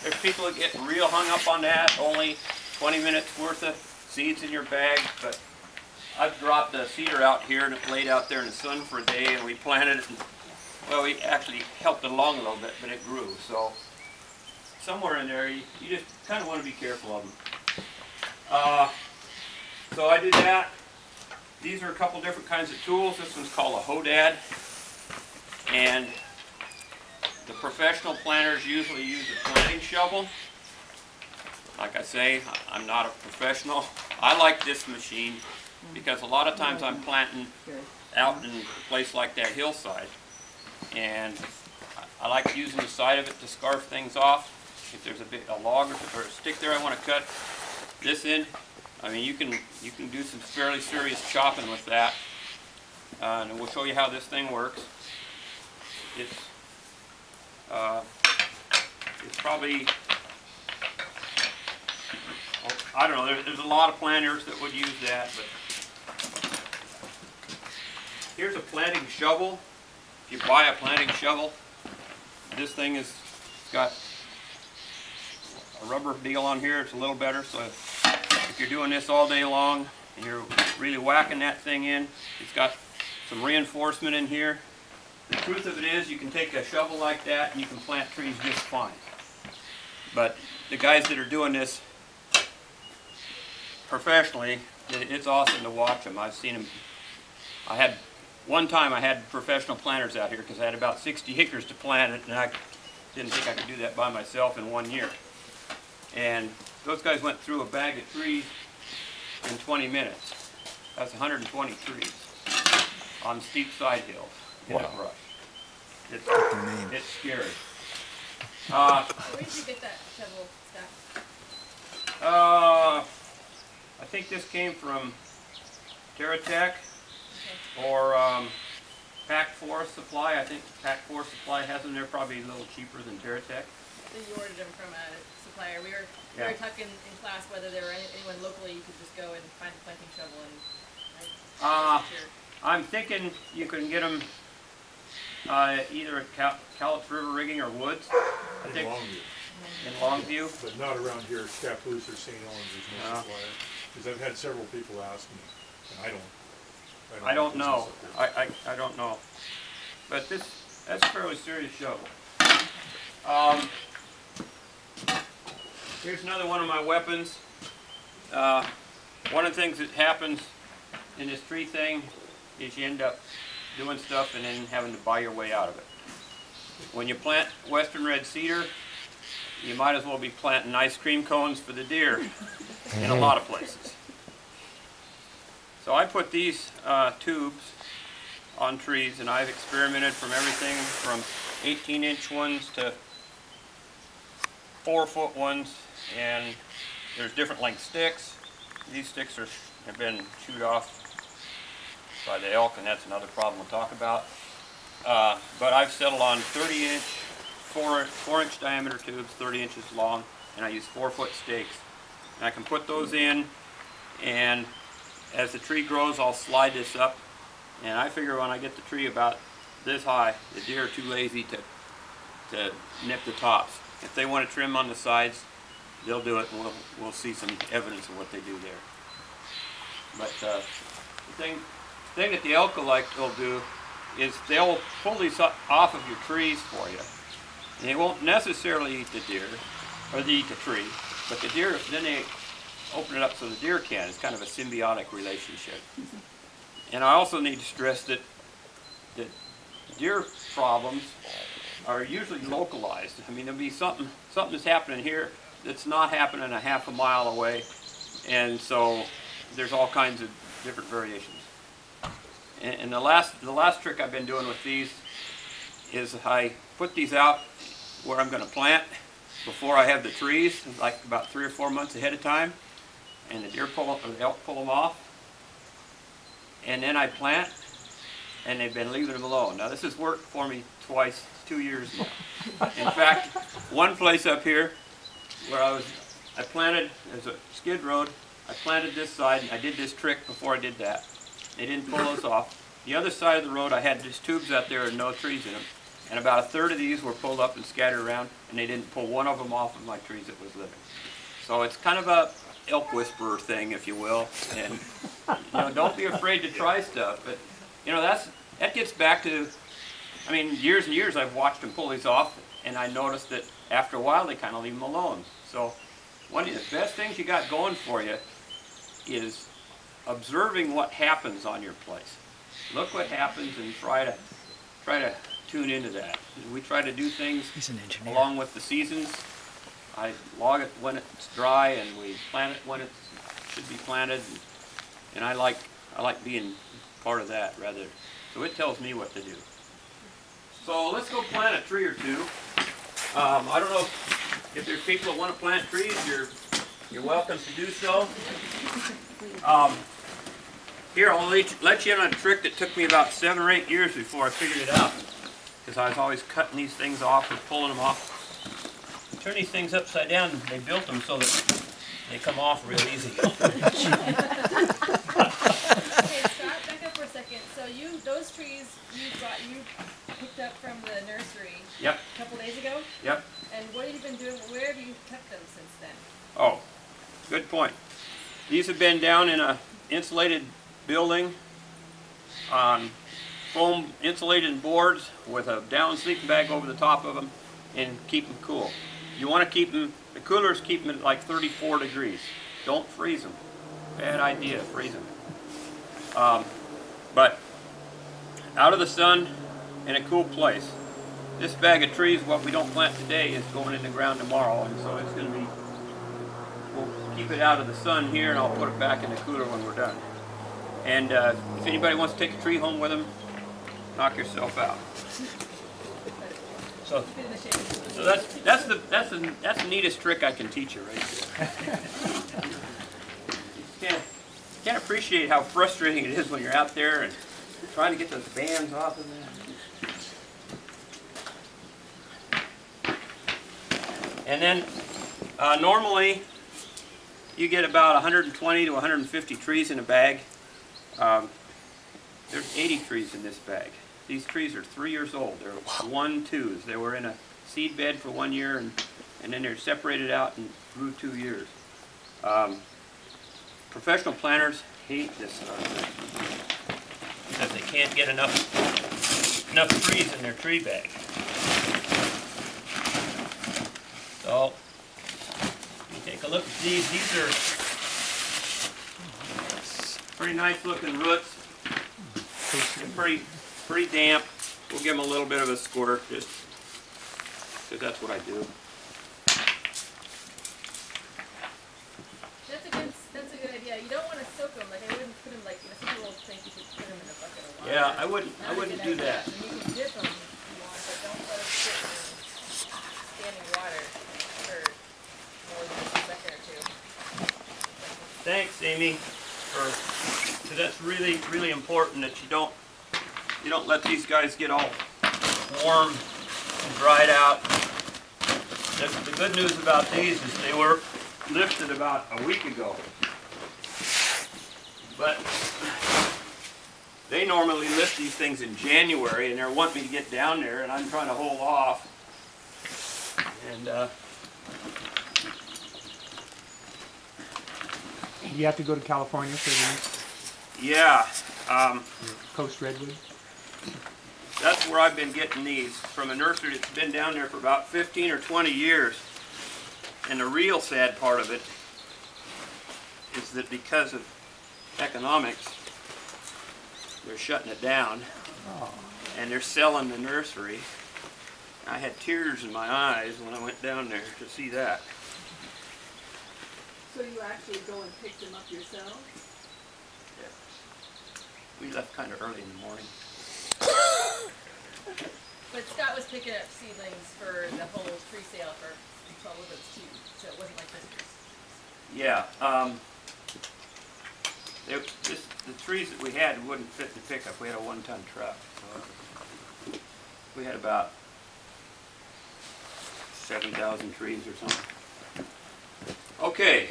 There's people that get real hung up on that, only 20 minutes worth of seeds in your bag, but I've dropped a cedar out here and it laid out there in the sun for a day, and we planted it, and, well, we actually helped it along a little bit, but it grew. So somewhere in there, you just kind of want to be careful of them. So I did that. These are a couple different kinds of tools. This one's called a hodad, and the professional planters usually use a planting shovel. Like I say, I'm not a professional. I like this machine because a lot of times I'm planting out in a place like that hillside, and I like using the side of it to scarf things off. If there's a log or a stick there I want to cut this in, I mean, you can do some fairly serious chopping with that, and we'll show you how this thing works. It's probably, I don't know, there's a lot of planters that would use that, but here's a planting shovel. If you buy a planting shovel, this thing has got a rubber deal on here. It's a little better, so if you're doing this all day long and you're really whacking that thing in, it's got some reinforcement in here. The truth of it is, you can take a shovel like that and you can plant trees just fine. But the guys that are doing this professionally, it's awesome to watch them. I've seen them. One time I had professional planters out here because I had about 60 acres to plant it, and I didn't think I could do that by myself in 1 year. And those guys went through a bag of trees in 20 minutes. That's 120 trees on steep side hills in the brush. It's scary. Where did you get that shovel stuff? I think this came from TerraTech or Pack Forest Supply. I think Pack Forest Supply has them. They're probably a little cheaper than TerraTech. So you ordered them from a supplier. We were talking in class whether there were anyone locally you could just go and find a planting shovel and. I'm thinking you can get them either at Cowlitz River Rigging or Woods. I think in Longview. But not around here, Scappoose or St. Helens, there's no supplier. Because I've had several people ask me, and I don't know. I don't know. But that's a fairly serious shovel. Here's another one of my weapons. One of the things that happens in this tree thing is you end up doing stuff and then having to buy your way out of it. When you plant western red cedar, you might as well be planting ice cream cones for the deer in a lot of places. So I put these tubes on trees, and I've experimented from everything from 18-inch ones to 4-foot ones, and there's different length sticks. These sticks have been chewed off by the elk, and that's another problem we'll talk about. But I've settled on 30-inch, 4-inch diameter tubes, 30 inches long, and I use 4-foot stakes. And I can put those in, and as the tree grows, I'll slide this up, and I figure when I get the tree about this high, the deer are too lazy to nip the tops. If they want to trim on the sides, they'll do it, and we'll see some evidence of what they do there. But the thing that the elk will do is they'll pull these off of your trees for you. And they won't necessarily eat the deer, or they eat the tree, but the deer, then they open it up so the deer can. It's kind of a symbiotic relationship. And I also need to stress that deer problems are usually localized. I mean, there'll be something that's happening here that's not happening a half a mile away, and so there's all kinds of different variations. And the last trick I've been doing with these is I put these out where I'm going to plant before I have the trees, like about 3 or 4 months ahead of time, and the elk pull them off, and then I plant, and they've been leaving them alone. Now this has worked for me twice, 2 years now. In fact, one place up here where I planted, there's a skid road, I planted this side, and I did this trick before I did that. They didn't pull those off. The other side of the road, I had just tubes out there and no trees in them, And about a third of these were pulled up and scattered around, and they didn't pull one of them off of my trees that was living. So it's kind of a elk whisperer thing, if you will. And don't be afraid to try stuff. But that gets back to, I mean, years and years I've watched them pull these off, and I noticed that after a while they kind of leave them alone. So one of the best things you got going for you is observing what happens on your place. Look what happens and try to tune into that. We try to do things along with the seasons. I log it when it's dry, and we plant it when it should be planted. And I like being part of that rather. So it tells me what to do. So let's go plant a tree or two. I don't know if there's people that want to plant trees. You're welcome to do so. Here, I'll let you in on a trick that took me about 7 or 8 years before I figured it out. Because I was always cutting these things off or pulling them off. You turn these things upside down, they built them so that they come off real easy. Okay, Scott, back up for a second. So those trees you picked up from the nursery. Yep. A couple days ago? Yep. And what have you been doing? Where have you kept them since then? Oh, good point. These have been down in a insulated building on foam insulated boards with a down sleeping bag over the top of them, and keep them cool. You want to keep them, the coolers keep them at like 34 degrees. Don't freeze them. Bad idea, freeze them. But out of the sun in a cool place. This bag of trees, what we don't plant today, is going in the ground tomorrow, and so it's going to be, we'll keep it out of the sun here, and I'll put it back in the cooler when we're done. And if anybody wants to take a tree home with them, knock yourself out. So that's the neatest trick I can teach you right there. You can't appreciate how frustrating it is when you're out there and trying to get those bands off of there. And then normally you get about 120 to 150 trees in a bag. There's 80 trees in this bag. These trees are 3 years old. They're 1-2s. They were in a seed bed for 1 year, and then they're separated out and grew 2 years. Professional planters hate this because they can't get enough trees in their tree bag. So you take a look at these. These are pretty nice looking roots. They're pretty damp. We'll give them a little bit of a squirt just because that's what I do. That's a good idea. You don't want to soak them. Like I wouldn't put them some people think you should put them in a bucket of water. Yeah, I wouldn't do that. And you can dip them if you want, but don't let them sit in standing water for more than a second or two. Thanks, Amy, because that's really, really important that you don't let these guys get all warm and dried out. The good news about these is they were lifted about a week ago. But they normally lift these things in January, and they're wanting me to get down there, and I'm trying to hold off. And you have to go to California for these? yeah, Coast Redwood? that's where I've been getting these, from a nursery that's been down there for about 15 or 20 years. And the real sad part of it is that because of economics, they're shutting it down. Oh. And they're selling the nursery. I had tears in my eyes when I went down there to see that. So you actually go and pick them up yourself? Yeah. We left kind of early in the morning. But Scott was picking up seedlings for the whole tree sale for 12 of those too, so it wasn't like this. Yeah. The trees that we had wouldn't fit the pickup. We had a 1-ton truck. So we had about 7,000 trees or something. Okay.